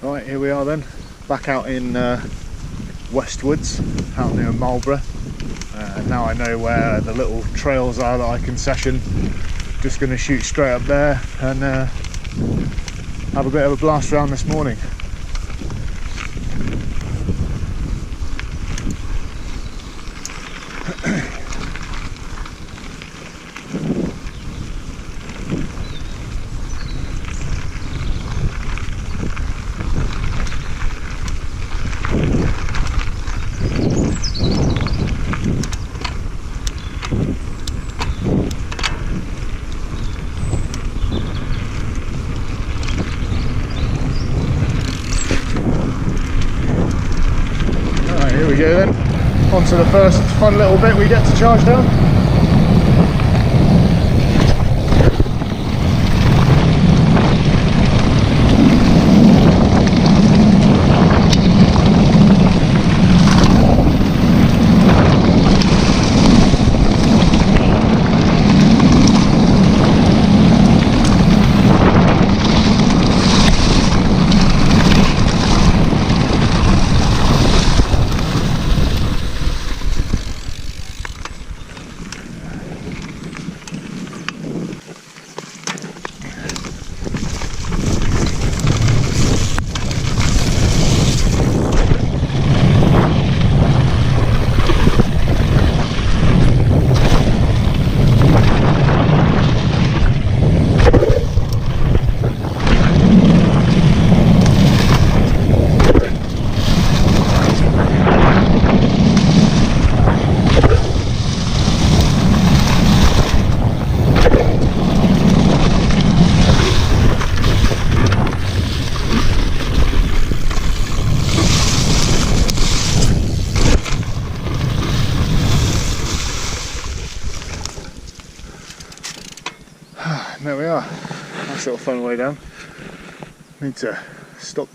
Right, here we are then, back out in Westwoods, out near Marlborough. Now I know where the little trails are that I can session. Just going to shoot straight up there and have a bit of a blast around this morning. Here we go then, on to the first fun little bit we get to charge down. There we are, nice little fun way down. Need to stop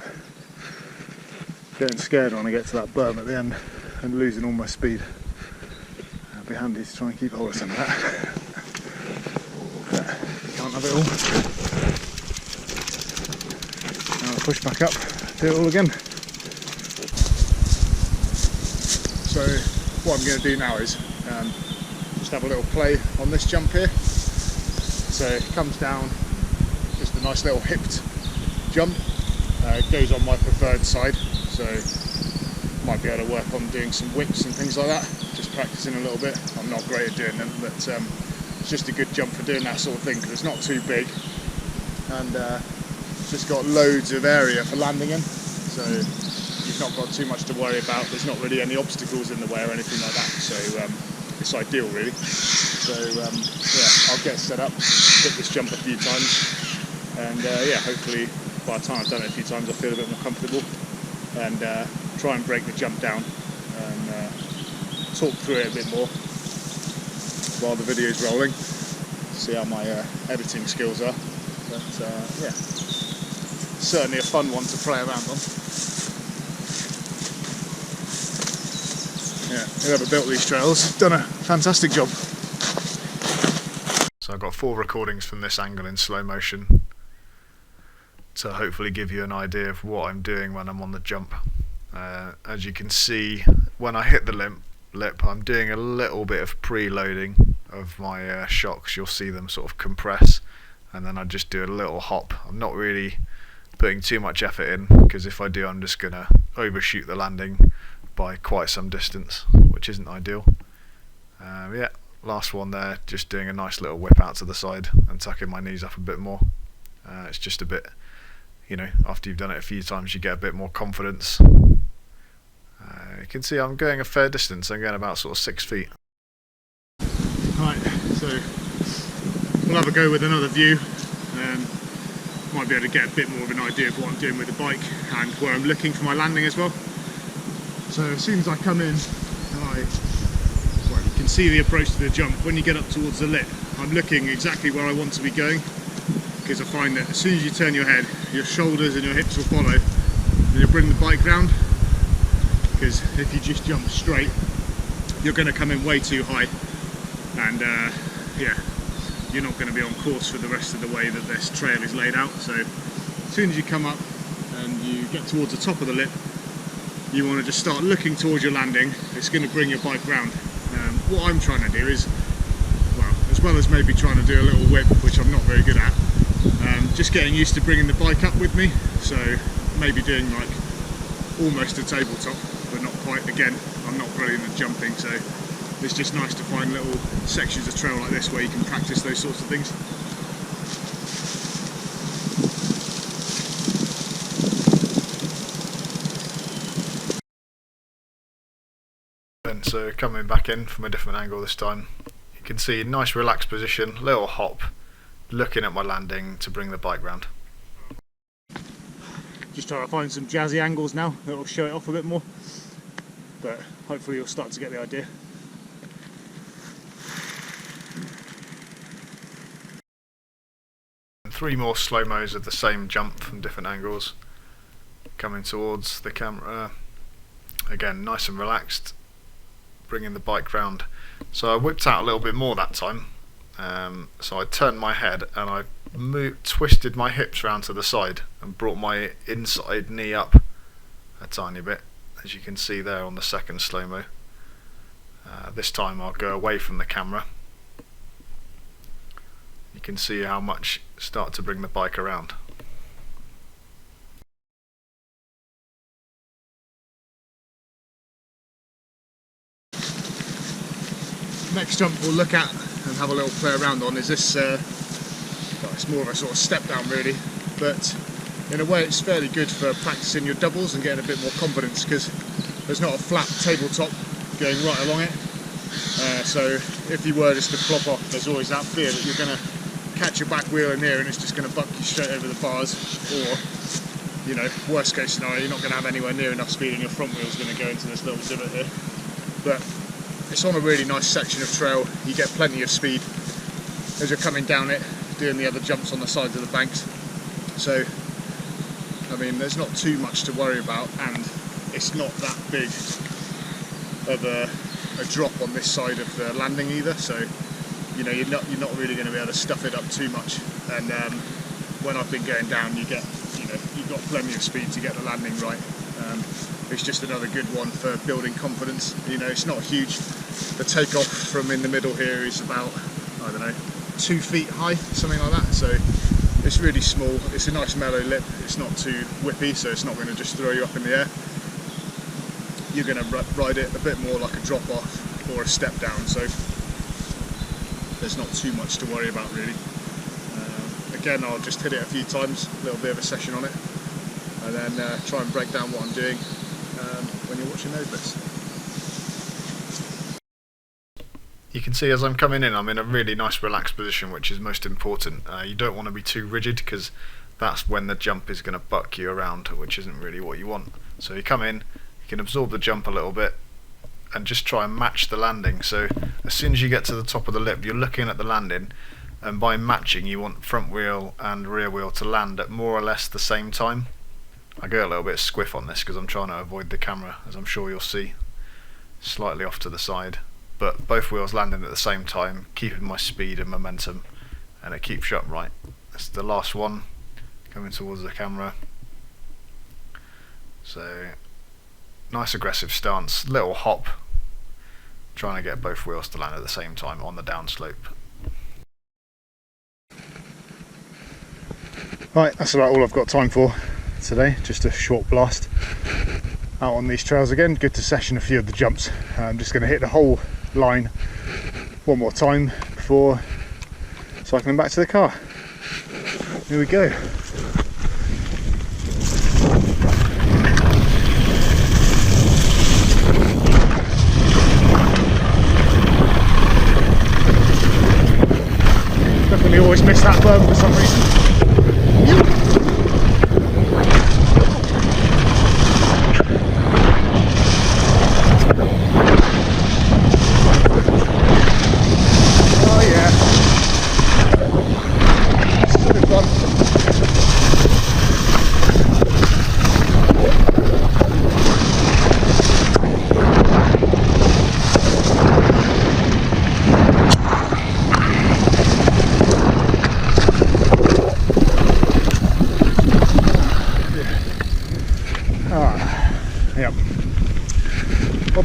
getting scared when I get to that berm at the end and losing all my speed. It'd be handy to try and keep hold of some of that. But you can't have it all. Now I'll push back up, do it all again. So what I'm going to do now is just have a little play on this jump here. So it comes down, just a nice little hipped jump. It goes on my preferred side, so might be able to work on doing some whips and things like that, just practicing a little bit. I'm not great at doing them, but it's just a good jump for doing that sort of thing because it's not too big and just got loads of area for landing in, so you've not got too much to worry about. There's not really any obstacles in the way or anything like that, so it's ideal really. So yeah, I'll get set up, hit this jump a few times, and yeah, hopefully by the time I've done it a few times I feel a bit more comfortable, and try and break the jump down and talk through it a bit more while the video's rolling, see how my editing skills are. But yeah, certainly a fun one to play around on. Yeah, whoever built these trails done a fantastic job. So I've got 4 recordings from this angle in slow motion to hopefully give you an idea of what I'm doing when I'm on the jump. As you can see, when I hit the lip, I'm doing a little bit of preloading of my shocks. You'll see them sort of compress, and then I just do a little hop. I'm not really putting too much effort in, because if I do, I'm just going to overshoot the landing by quite some distance, which isn't ideal. Yeah, last one there, just doing a nice little whip out to the side and tucking my knees up a bit more. It's just a bit, you know, after you've done it a few times you get a bit more confidence. You can see I'm going a fair distance. I'm going about sort of 6 feet. Right, so we'll have a go with another view. Might be able to get a bit more of an idea of what I'm doing with the bike and where I'm looking for my landing as well. So as soon as I come in, you can see the approach to the jump. When you get up towards the lip, I'm looking exactly where I want to be going, because I find that as soon as you turn your head, your shoulders and your hips will follow, and you'll bring the bike round, because if you just jump straight, you're going to come in way too high, and yeah, you're not going to be on course for the rest of the way that this trail is laid out. So as soon as you come up, and you get towards the top of the lip, you want to just start looking towards your landing. It's going to bring your bike round. What I'm trying to do is, well, as well as maybe trying to do a little whip, which I'm not very good at, just getting used to bringing the bike up with me. So maybe doing like almost a tabletop, but not quite. Again, I'm not brilliant at jumping, so it's just nice to find little sections of trail like this where you can practice those sorts of things. So coming back in from a different angle this time, you can see nice relaxed position, little hop, looking at my landing to bring the bike round. Just trying to find some jazzy angles now that will show it off a bit more, but hopefully you'll start to get the idea. And 3 more slow-mos of the same jump from different angles, coming towards the camera. Again, nice and relaxed, bringing the bike round. So I whipped out a little bit more that time. So I turned my head and I twisted my hips round to the side and brought my inside knee up a tiny bit, as you can see there on the second slow-mo. This time I'll go away from the camera. You can see how much start to bring the bike around. Next jump we'll look at and have a little play around on is this, well, it's more of a sort of step down really, but in a way it's fairly good for practicing your doubles and getting a bit more confidence, because there's not a flat tabletop going right along it. So if you were just to flop off, there's always that fear that you're going to catch your back wheel in here and it's just going to buck you straight over the bars, or, you know, worst case scenario, you're not going to have anywhere near enough speed and your front wheel's going to go into this little divot here. But it's on a really nice section of trail. You get plenty of speed as you're coming down it, doing the other jumps on the sides of the banks. So, I mean, there's not too much to worry about, and it's not that big of a drop on this side of the landing either. So, you know, you're not really going to be able to stuff it up too much. And when I've been going down, you've got plenty of speed to get the landing right. It's just another good one for building confidence. You know, it's not huge. The takeoff from in the middle here is about, I don't know, 2 feet high, something like that. So it's really small. It's a nice mellow lip. It's not too whippy, so it's not going to just throw you up in the air. You're going to ride it a bit more like a drop off or a step down. So there's not too much to worry about really. Again, I'll just hit it a few times, a little bit of a session on it, and then try and break down what I'm doing when you're watching those bits. You can see as I'm coming in, I'm in a really nice relaxed position, which is most important. You don't want to be too rigid, because that's when the jump is going to buck you around, which isn't really what you want. So you come in, you can absorb the jump a little bit and just try and match the landing. So as soon as you get to the top of the lip, you're looking at the landing, and by matching you want front wheel and rear wheel to land at more or less the same time. I go a little bit squiff on this because I'm trying to avoid the camera, as I'm sure you'll see, slightly off to the side, but both wheels landing at the same time, keeping my speed and momentum, and it keeps you upright. That's the last one, coming towards the camera. So nice aggressive stance, little hop, trying to get both wheels to land at the same time on the downslope. Right, that's about all I've got time for today. Just a short blast out on these trails again. Good to session a few of the jumps. I'm just going to hit the whole line one more time before cycling back to the car. Here we go. Definitely always miss that berm for some reason.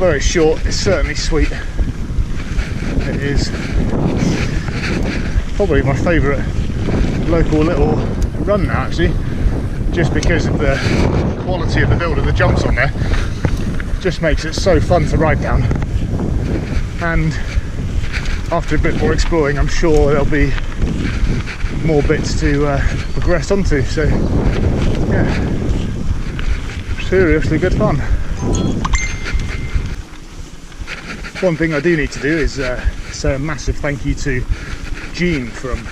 although it's short, it's certainly sweet. It is probably my favourite local little run now, actually, just because of the quality of the build of the jumps on there. Just makes it so fun to ride down, and after a bit more exploring, I'm sure there'll be more bits to progress onto. So yeah, seriously good fun. One thing I do need to do is say a massive thank you to Gene from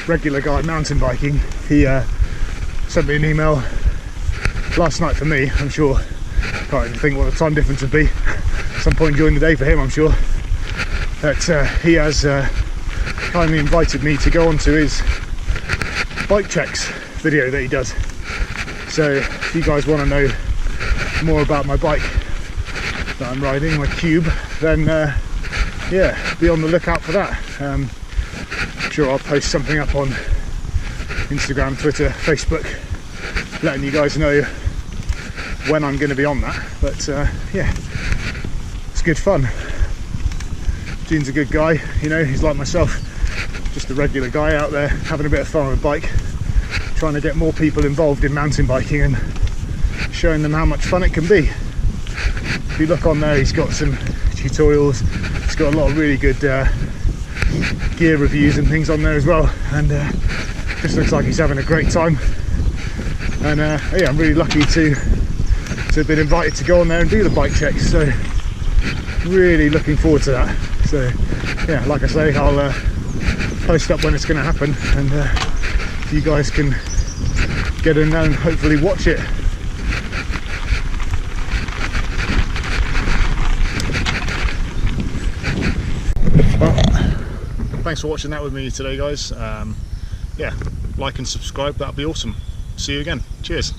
Regular Guy Mountain Biking. He sent me an email last night for me. I'm sure, can't even think what the time difference would be, some point during the day for him, I'm sure. But he has kindly invited me to go onto his bike checks video that he does. So if you guys want to know more about my bike that I'm riding, my Cube, then yeah, be on the lookout for that. I'm sure I'll post something up on Instagram, Twitter, Facebook, letting you guys know when I'm going to be on that. But yeah, it's good fun. Gene's a good guy, you know, he's like myself, just a regular guy out there having a bit of fun on a bike, trying to get more people involved in mountain biking and showing them how much fun it can be. If you look on there, he's got some tutorials, he's got a lot of really good gear reviews and things on there as well, and just looks like he's having a great time. And yeah, I'm really lucky to have been invited to go on there and do the bike checks, so really looking forward to that. So yeah, like I say, I'll post up when it's going to happen, and you guys can get in there and hopefully watch it. Well, thanks for watching that with me today, guys. Yeah, like and subscribe, that'd be awesome. See you again. Cheers.